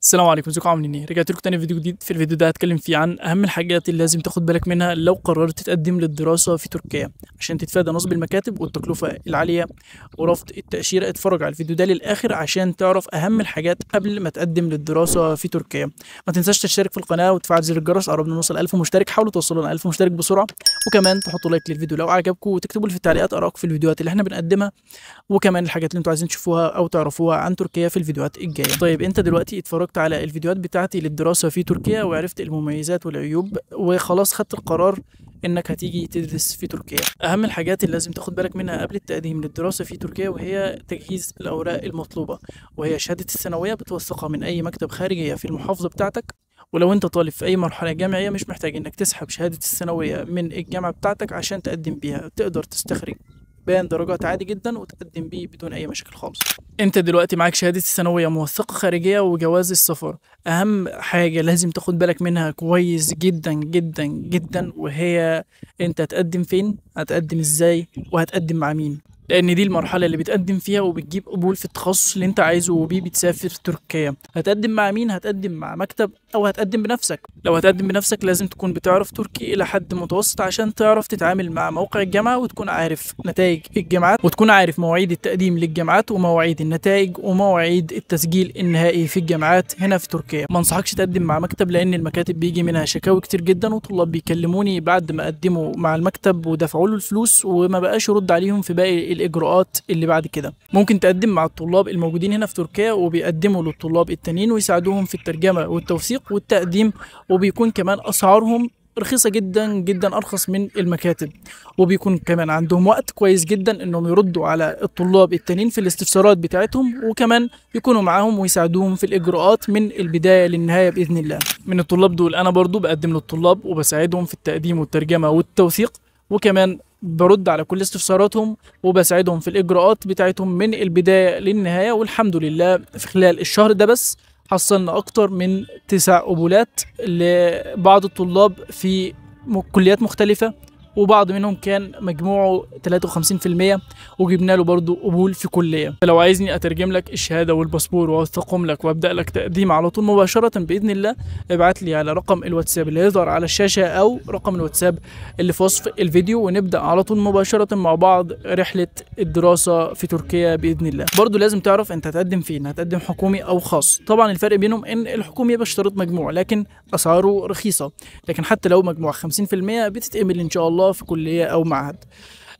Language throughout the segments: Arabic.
السلام عليكم، ازيكم عاملين ايه؟ رجعت لكم تاني فيديو جديد. في الفيديو ده هتكلم فيه عن اهم الحاجات اللي لازم تاخد بالك منها لو قررت تقدم للدراسه في تركيا عشان تتفادى نصب المكاتب والتكلفه العاليه ورفض التاشيره. اتفرج على الفيديو ده للاخر عشان تعرف اهم الحاجات قبل ما تقدم للدراسه في تركيا. ما تنساش تشترك في القناه وتفعل زر الجرس. قربنا نوصل 1000 مشترك، حاولوا توصلوا لنا 1000 مشترك بسرعه، وكمان تحطوا لايك للفيديو لو عجبكم، وتكتبوا لي في التعليقات ارائكم في الفيديوهات اللي احنا بنقدمها، وكمان الحاجات اللي انتوا عايزين تشوفوها او تعرفوها عن تركيا في الفيديوهات الجايه. طيب انت دلوقتي اتفرجت على الفيديوهات بتاعتي للدراسه في تركيا وعرفت المميزات والعيوب، وخلاص خدت القرار انك هتيجي تدرس في تركيا. اهم الحاجات اللي لازم تاخد بالك منها قبل التقديم للدراسه في تركيا وهي تجهيز الاوراق المطلوبه، وهي شهاده الثانويه بتوثقها من اي مكتب خارجيه في المحافظه بتاعتك. ولو انت طالب في اي مرحله جامعيه مش محتاج انك تسحب شهاده الثانويه من الجامعه بتاعتك عشان تقدم بيها، تقدر تستخرج بيان درجات عادي جدا وتقدم بيه بدون اي مشاكل خالص. انت دلوقتي معاك شهاده الثانويه موثقه خارجيه وجواز السفر. اهم حاجه لازم تاخد بالك منها كويس جدا جدا جدا وهي انت هتقدم فين، هتقدم ازاي، وهتقدم مع مين، لان دي المرحله اللي بتقدم فيها وبتجيب قبول في التخصص اللي انت عايزه وبيه بتسافر تركيا. هتقدم مع مين؟ هتقدم مع مكتب او هتقدم بنفسك. لو هتقدم بنفسك لازم تكون بتعرف تركي الى حد متوسط عشان تعرف تتعامل مع موقع الجامعه وتكون عارف نتائج الجامعات وتكون عارف مواعيد التقديم للجامعات ومواعيد النتائج ومواعيد التسجيل النهائي في الجامعات هنا في تركيا. ما انصحكش تقدم مع مكتب لان المكاتب بيجي منها شكاوي كتير جدا، وطلاب بيكلموني بعد ما قدموا مع المكتب ودفعوا له الفلوس وما بقاش يرد عليهم في باقي الاجراءات اللي بعد كده. ممكن تقدم مع الطلاب الموجودين هنا في تركيا وبيقدموا للطلاب التانيين ويساعدوهم في الترجمه والتوثيق والتقديم، وبيكون كمان اسعارهم رخيصة جدا جدا، أرخص من المكاتب، وبيكون كمان عندهم وقت كويس جدا إنهم يردوا على الطلاب التانيين في الاستفسارات بتاعتهم، وكمان يكونوا معاهم ويساعدوهم في الإجراءات من البداية للنهاية بإذن الله. من الطلاب دول أنا برضو بقدم للطلاب وبساعدهم في التقديم والترجمة والتوثيق، وكمان برد على كل استفساراتهم وبساعدهم في الإجراءات بتاعتهم من البداية للنهاية. والحمد لله في خلال الشهر ده بس حصلنا أكتر من 9 قبولات لبعض الطلاب في كليات مختلفة، وبعض منهم كان مجموعه 53% وجبنا له برضو قبول في كلية. فلو عايزني أترجم لك الشهادة والباسبور وأوثقهم لك وأبدأ لك تقديم على طول مباشرة بإذن الله، ابعت لي على رقم الواتساب اللي يظهر على الشاشة أو رقم الواتساب اللي في وصف الفيديو، ونبدأ على طول مباشرة مع بعض رحلة الدراسة في تركيا بإذن الله. برضو لازم تعرف أنت هتقدم فين، هتقدم حكومي أو خاص. طبعا الفرق بينهم إن الحكومي بيشترط مجموع لكن أسعاره رخيصة، لكن حتى لو مجموع 50% بتتقبل إن شاء الله في كلية أو معهد.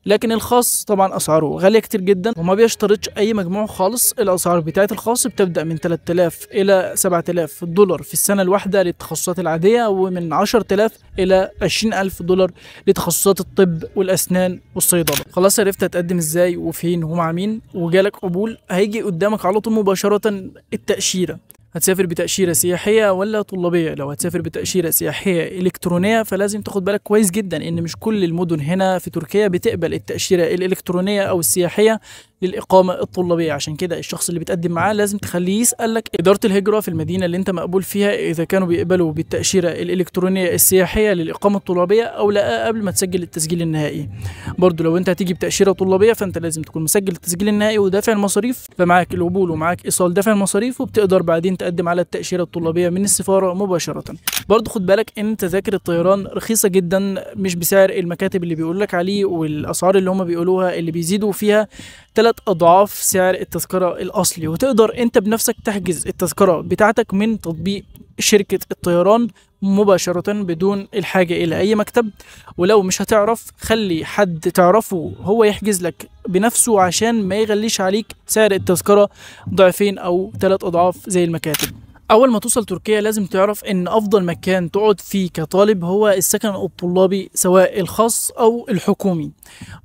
لكن الخاص طبعا أسعاره غالية كتير جدا وما بيشترطش أي مجموع خالص. الأسعار بتاعت الخاص بتبدأ من 3000 إلى 7000 دولار في السنة الواحدة للتخصصات العادية، ومن 10000 إلى 20000 دولار لتخصصات الطب والأسنان والصيدلة. خلاص عرفت هتقدم إزاي وفين ومع مين وجالك قبول، هيجي قدامك على طول مباشرة التأشيرة. هتسافر بتأشيرة سياحية ولا طلابية؟ لو هتسافر بتأشيرة سياحية إلكترونية فلازم تاخد بالك كويس جدا إن مش كل المدن هنا في تركيا بتقبل التأشيرة الإلكترونية أو السياحية للإقامة الطلابية. عشان كده الشخص اللي بتقدم معاه لازم تخليه يسألك إدارة الهجرة في المدينة اللي أنت مقبول فيها إذا كانوا بيقبلوا بالتأشيرة الإلكترونية السياحية للإقامة الطلابية أو لا قبل ما تسجل التسجيل النهائي. برضو لو أنت هتيجي بتأشيرة طلابية فأنت لازم تكون مسجل التسجيل النهائي ودافع المصاريف، فمعاك القبول ومعاك إيصال دفع المصاريف، وبتقدر بعدين تقدم على التأشيرة الطلابية من السفارة مباشرة. برضو خد بالك إن تذاكر الطيران رخيصة جدا، مش بسعر المكاتب اللي بيقول لك عليه، والأسعار اللي هم بيقولوها اللي بيزيدوا فيها 3 أضعاف سعر التذكرة الأصلي، وتقدر أنت بنفسك تحجز التذكرة بتاعتك من تطبيق شركة الطيران مباشرة بدون الحاجة إلى أي مكتب. ولو مش هتعرف خلي حد تعرفه هو يحجز لك بنفسه عشان ما يغليش عليك سعر التذكرة ضعفين أو 3 أضعاف زي المكاتب. أول ما توصل تركيا لازم تعرف إن أفضل مكان تقعد فيه كطالب هو السكن الطلابي سواء الخاص أو الحكومي،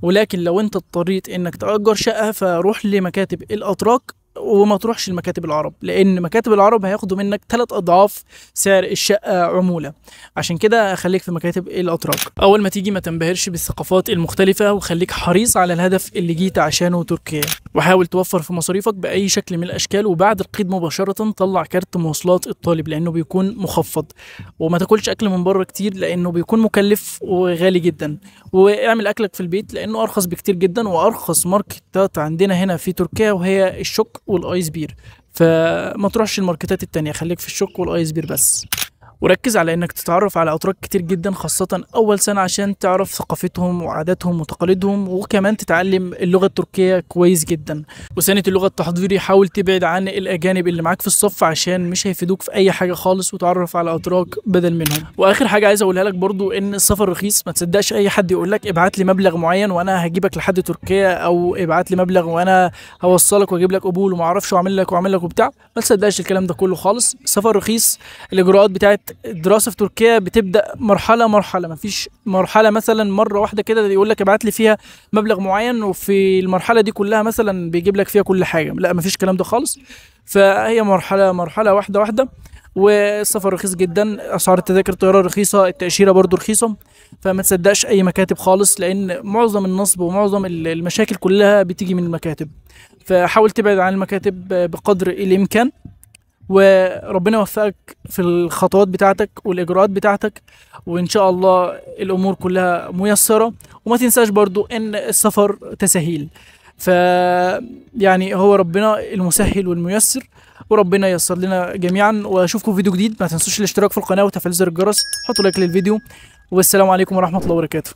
ولكن لو أنت اضطريت إنك تأجر شقة فروح لمكاتب الأتراك وما تروحش المكاتب العرب، لان مكاتب العرب هياخدوا منك 3 اضعاف سعر الشقه عموله. عشان كده خليك في مكاتب الاتراك. اول ما تيجي ما تنبهرش بالثقافات المختلفه، وخليك حريص على الهدف اللي جيت عشانه تركيا، وحاول توفر في مصاريفك باي شكل من الاشكال. وبعد القيد مباشره طلع كارت مواصلات الطالب لانه بيكون مخفض، وما تاكلش اكل من بره كتير لانه بيكون مكلف وغالي جدا، واعمل اكلك في البيت لانه ارخص بكتير جدا. وارخص ماركتات عندنا هنا في تركيا وهي الشوك والايس بير، فما تروحش الماركتات التانية، خليك في الشوك والايس بير بس. وركز على انك تتعرف على اتراك كتير جدا خاصة اول سنة عشان تعرف ثقافتهم وعاداتهم وتقاليدهم، وكمان تتعلم اللغة التركية كويس جدا. وسنة اللغة التحضيري حاول تبعد عن الاجانب اللي معاك في الصف عشان مش هيفيدوك في اي حاجة خالص، وتعرف على اتراك بدل منهم. واخر حاجة عايز اقولها لك برضو ان السفر رخيص، ما تصدقش اي حد يقول لك ابعت لي مبلغ معين وانا هجيبك لحد تركيا، او ابعت لي مبلغ وانا هوصلك واجيب لك قبول وما اعرفش واعمل لك واعمل لك وبتاع. ما تصدقش الكلام ده كله خالص. السفر رخيص. الاجراءات بتاعت الدراسه في تركيا بتبدا مرحله مرحله، مفيش مرحله مثلا مره واحده كده يقول لك ابعت لي فيها مبلغ معين وفي المرحله دي كلها مثلا بيجيب لك فيها كل حاجه. لا، مفيش الكلام ده خالص. فهي مرحله مرحله، واحده واحده. والسفر رخيص جدا، اسعار التذاكر الطيران رخيصه، التاشيره برضو رخيصه. فما تصدقش اي مكاتب خالص، لان معظم النصب ومعظم المشاكل كلها بتيجي من المكاتب. فحاول تبعد عن المكاتب بقدر الامكان، وربنا يوفقك في الخطوات بتاعتك والاجراءات بتاعتك، وان شاء الله الامور كلها ميسره. وما تنساش برضو ان السفر تسهيل، ف يعني هو ربنا المسهل والميسر، وربنا ييسر لنا جميعا. واشوفكم في فيديو جديد. ما تنسوش الاشتراك في القناه وتفعيل زر الجرس. حطوا لايك للفيديو، والسلام عليكم ورحمه الله وبركاته.